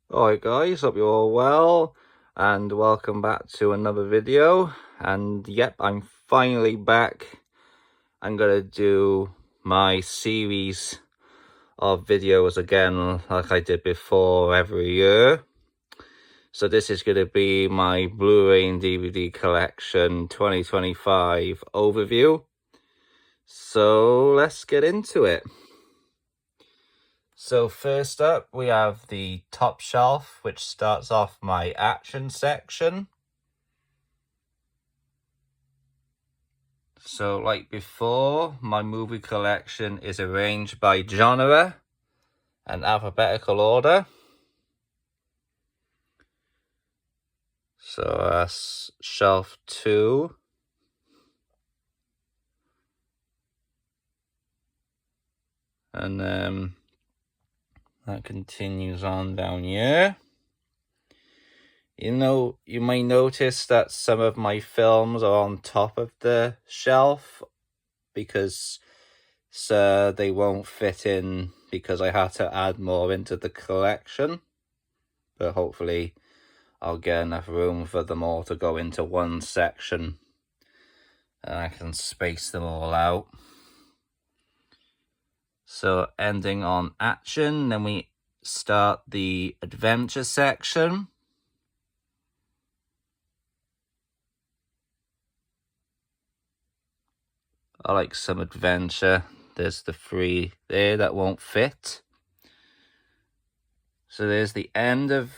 Alright guys, hope you're all well and welcome back to another video. And yep, I'm finally back. I'm gonna do my series of videos again like I did before every year. So this is gonna be my Blu Ray and DVD collection 2025 overview. So let's get into it. So first up, we have the top shelf, which starts off my action section. So like before, my movie collection is arranged by genre and alphabetical order. So that's shelf 2. And then that continues on down here. You may notice that some of my films are on top of the shelf because they won't fit in because I had to add more into the collection. But hopefully I'll get enough room for them all to go into one section and I can space them all out. So ending on action, then we start the adventure section. I like some adventure. There's the 3 there that won't fit. So there's the end of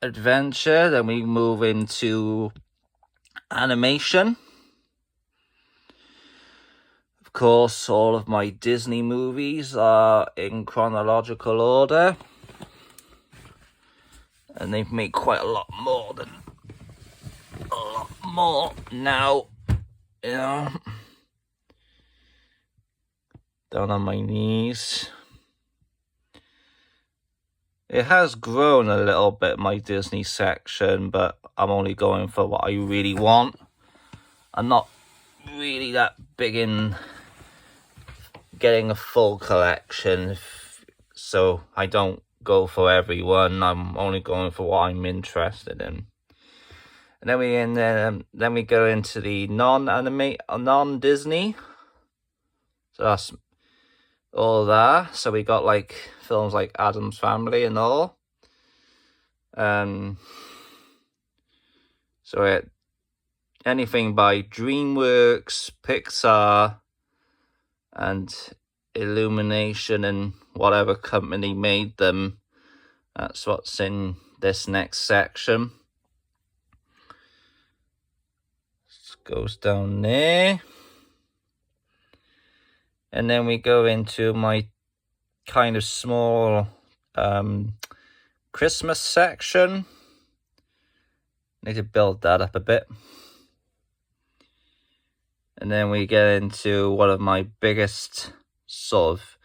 adventure. Then we move into animation. Of course, all of my Disney movies are in chronological order. And they've made quite a lot more now. You know, down on my knees. It has grown a little bit, my Disney section, but I'm only going for what I really want. I'm not really that big in getting a full collection, so I don't go for everyone. I'm only going for what I'm interested in. And then we go into the non-Disney. So that's all that. So we got like films like Addams Family and all. So anything by DreamWorks, Pixar, and Illumination, and whatever company made them. That's what's in this next section. Goes down there. And then we go into my kind of small Christmas section. Need to build that up a bit. And then we get into one of my biggest sort of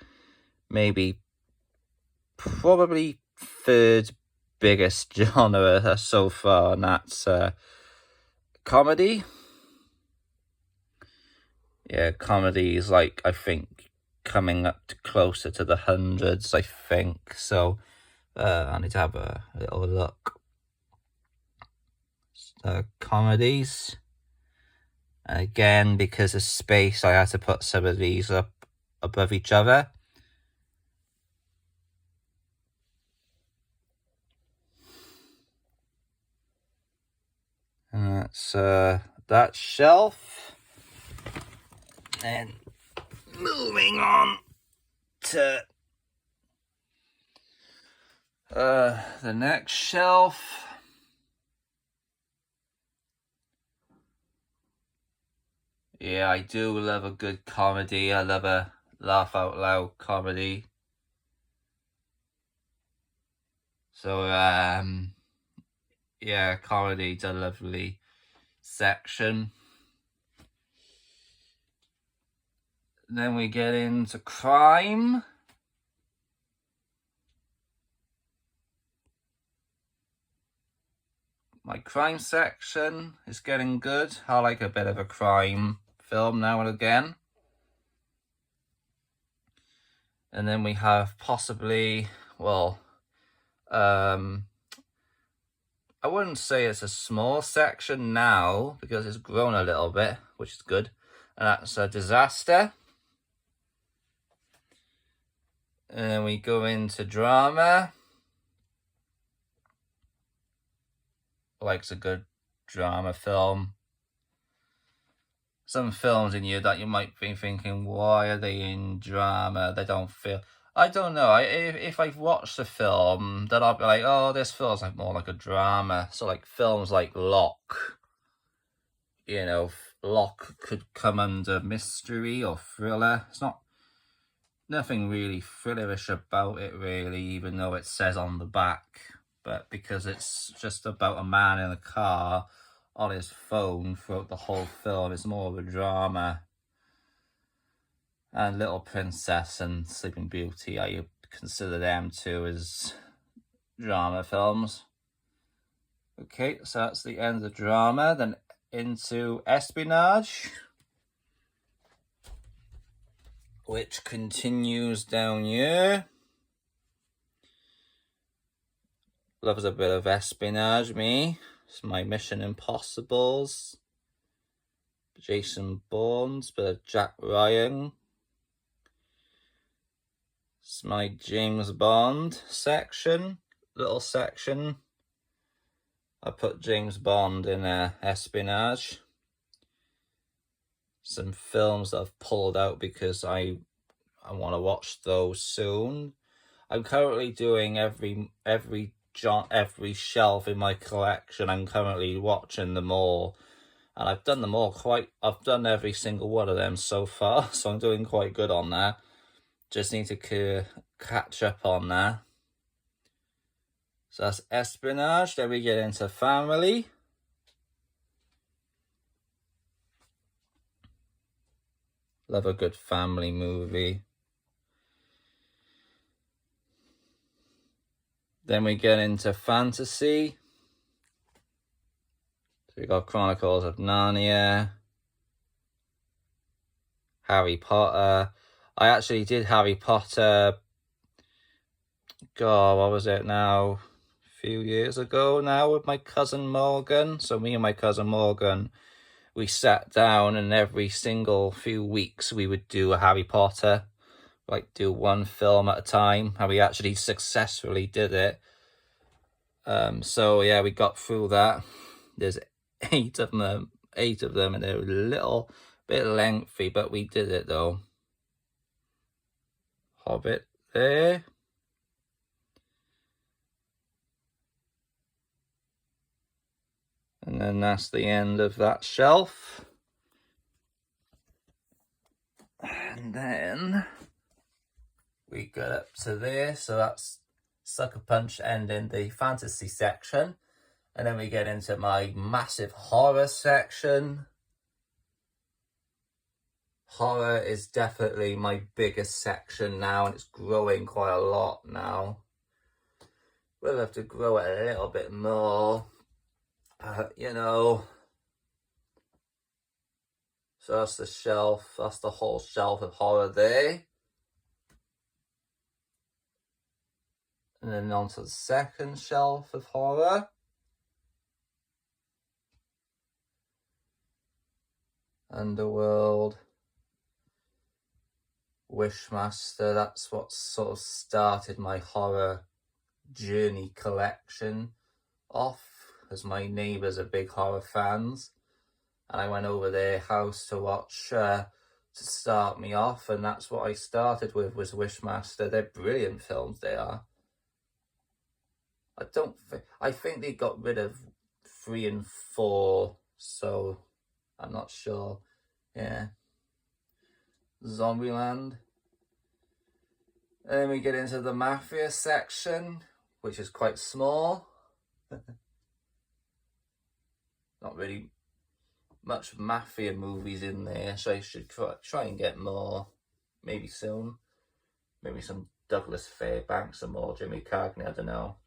probably 3rd biggest genre so far, and that's comedy. Yeah, comedy is like, I think, coming up to closer to the hundreds, I think. So I need to have a little look. Comedies. And again, because of space, I had to put some of these up above each other. And that's that shelf. And moving on to the next shelf. Yeah, I do love a good comedy. I love a laugh out loud comedy. So yeah, comedy's a lovely section. Then we get into crime. My crime section is getting good. I like a bit of a crime film now and again. And then we have possibly, well, I wouldn't say it's a small section now because it's grown a little bit, which is good. And that's a disaster. And then we go into drama. Like's a good drama film. Some films in here that you might be thinking, why are they in drama? They don't feel... I don't know. If I've watched a film, then I'll be like, oh, this feels like more like a drama. So like films like Lock, you know, Lock could come under mystery or thriller. It's not nothing really thrillerish about it, really, even though it says on the back. But because it's just about a man in a car on his phone throughout the whole film, it's more of a drama. And Little Princess and Sleeping Beauty, I consider them two as drama films. Okay, so that's the end of the drama. Then into espionage, which continues down here. Loves a bit of espionage, me. It's my Mission Impossibles. Jason Bourne's, bit of Jack Ryan. It's my James Bond section, little section. I put James Bond in espionage. Some films that I've pulled out because I want to watch those soon. I'm currently doing every shelf in my collection. I'm currently watching them all, and I've done them all I've done every single one of them so far, so I'm doing quite good on that. Just need to catch up on that. So that's espionage. Then we get into family. Love a good family movie. Then we get into fantasy. So we got Chronicles of Narnia, Harry Potter. I actually did Harry Potter, God, what was it now? A few years ago now with my cousin Morgan. So me and my cousin Morgan, we sat down and every single few weeks we would do a Harry Potter, like do one film at a time, and we actually successfully did it. So yeah, we got through that. There's eight of them, and they're a little bit lengthy, but we did it though. Hobbit there. And then that's the end of that shelf. And then we got up to there, so that's Sucker Punch ending the fantasy section. And then we get into my massive horror section. Horror is definitely my biggest section now, and it's growing quite a lot now. We'll have to grow it a little bit more. You know, so that's the shelf, that's the whole shelf of horror there. And then on to the second shelf of horror. Underworld, Wishmaster, that's what sort of started my horror journey collection off, as my neighbours are big horror fans, and I went over their house to watch to start me off, and that's what I started with, was Wishmaster. They're brilliant films, they are. I think they got rid of 3 and 4, so I'm not sure. Yeah. Zombieland. And then we get into the Mafia section, which is quite small. Not really much Mafia movies in there, so I should try and get more, maybe soon. Maybe some Douglas Fairbanks, some more Jimmy Cagney, I don't know.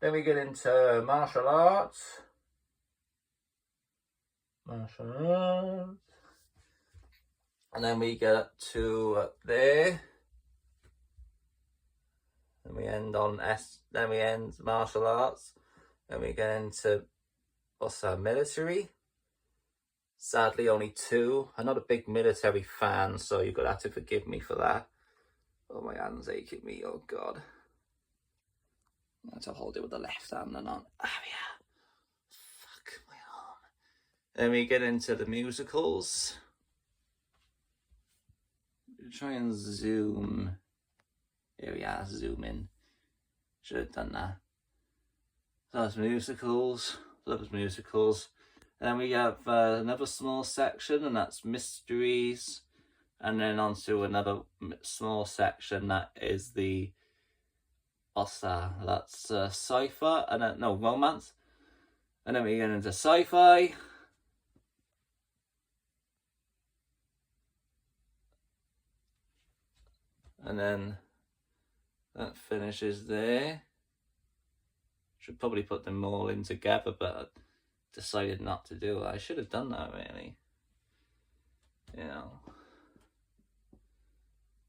Then we get into martial arts. And then we get up to up there. And we end on then we end martial arts. Then we get into, what's that, military? Sadly, only 2. I'm not a big military fan, so you're gonna have to forgive me for that. Oh, my hand's aching me, oh God. I have to hold it with the left hand and on. Ah, yeah. Fuck my arm. Then we get into the musicals. Try and zoom. Here we are, zoom in. Should have done that. So that's musicals. Loves musicals. And then we have another small section, and that's mysteries. And then onto another small section that is the, what's that? That's sci-fi, and then, no, romance. And then we get into sci-fi. And then that finishes there. Should probably put them all in together, but I decided not to do it. I should have done that, really. You know.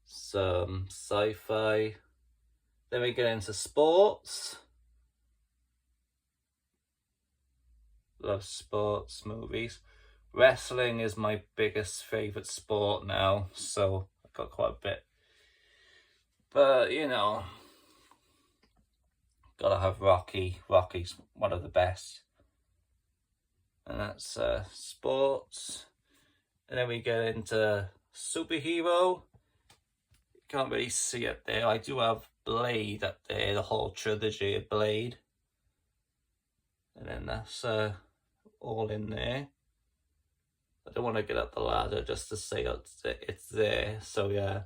Some sci-fi. Then we get into sports. Love sports movies. Wrestling is my biggest favourite sport now, so I've got quite a bit. But, you know, gotta have Rocky. Rocky's one of the best. And that's sports. And then we get into superhero. You can't really see it there. I do have Blade up there, the whole trilogy of Blade. And then that's all in there. I don't want to get up the ladder just to say it's there. So yeah.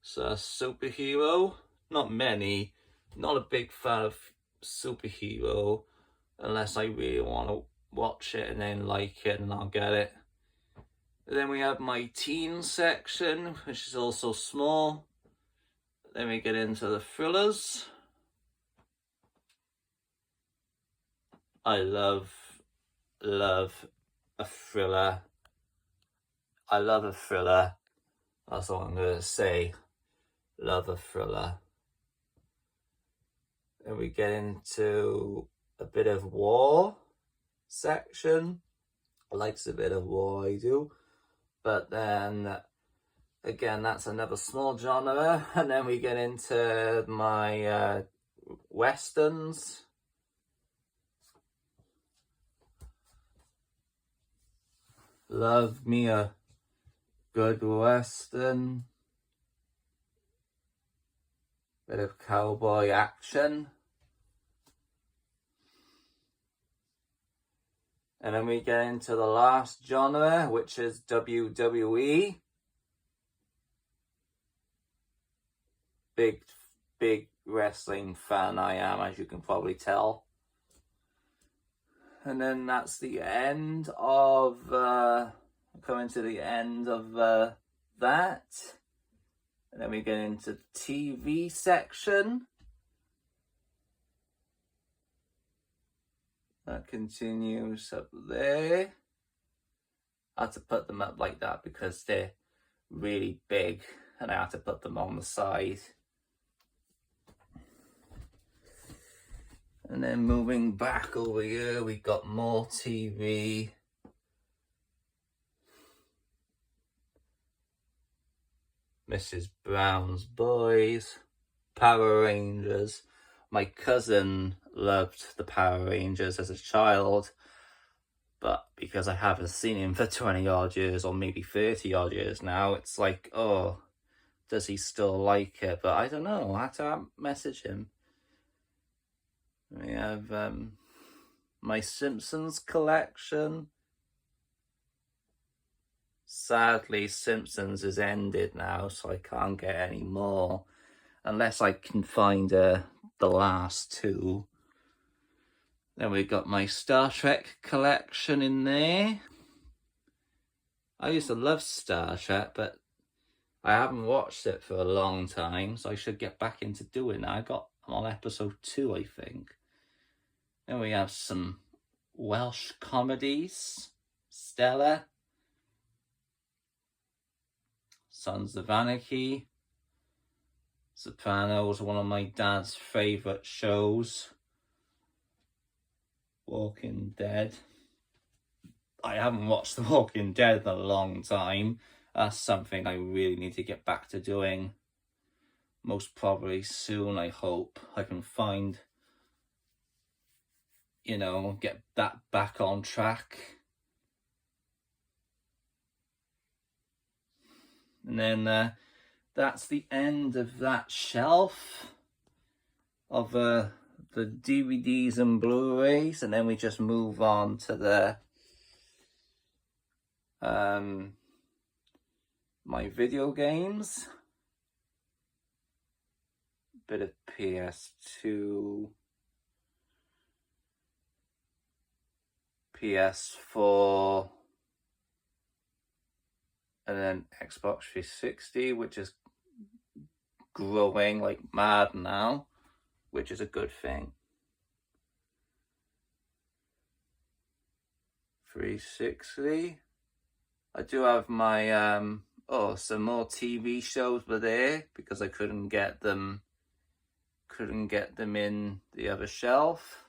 So superhero, not many. Not a big fan of superhero unless I really want to watch it and then like it, and I'll get it. And then we have my teen section, which is also small. Then we get into the thrillers. I love a thriller. I love a thriller. That's all I'm going to say. Love a thriller. And we get into a bit of war section. I like a bit of war, I do. But then, again, that's another small genre. And then we get into my westerns. Love me a good western. Bit of cowboy action. And then we get into the last genre, which is WWE. Big wrestling fan I am, as you can probably tell. And then that's the end of, coming to the end of that. And then we get into the TV section. That continues up there. I had to put them up like that because they're really big and I had to put them on the side. And then moving back over here, we got more TV. Mrs. Brown's Boys, Power Rangers. My cousin loved the Power Rangers as a child, but because I haven't seen him for 20 odd years, or maybe 30 odd years now, it's like, oh, does he still like it? But I don't know, I have to message him. We have my Simpsons collection. Sadly, Simpsons is ended now, so I can't get any more. Unless I can find the last 2. Then we've got my Star Trek collection in there. I used to love Star Trek, but I haven't watched it for a long time, so I should get back into doing that. I'm on episode 2, I think. Then we have some Welsh comedies. Stella. Sons of Anarchy. Sopranos, one of my dad's favourite shows. Walking Dead. I haven't watched The Walking Dead in a long time. That's something I really need to get back to doing. Most probably soon, I hope. I can find, you know, get that back on track. And then that's the end of that shelf of the DVDs and Blu-rays, and then we just move on to the my video games. Bit of PS2, PS4, and then Xbox 360, which is growing like mad now, which is a good thing. 360. I do have my some more TV shows were there because I couldn't get them in the other shelf.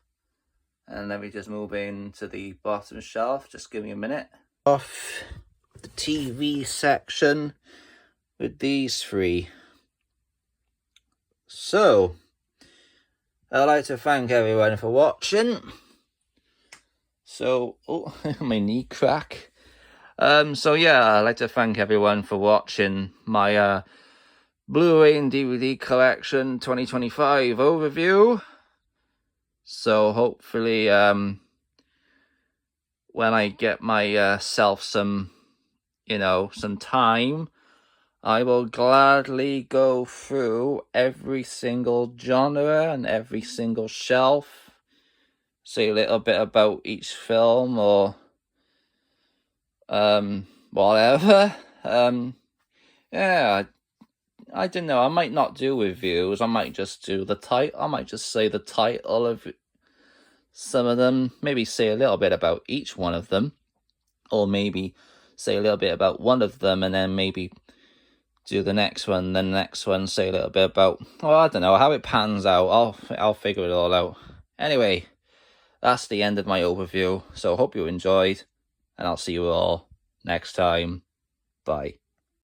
And let me just move into the bottom shelf. Just give me a minute. Off the TV section with these three. So, I'd like to thank everyone for watching. So, oh, my knee crack. So yeah, I'd like to thank everyone for watching my Blu Ray and DVD collection 2025 overview. So hopefully, when I get myself some time, I will gladly go through every single genre and every single shelf, say a little bit about each film or whatever. Yeah, I don't know. I might not do reviews. I might just do the title. I might just say the title of some of them. Maybe say a little bit about each one of them, or maybe say a little bit about one of them, and then maybe do the next one. Then the next one, say a little bit about. Well, I don't know how it pans out. I'll figure it all out. Anyway, that's the end of my overview. So hope you enjoyed, and I'll see you all next time. Bye.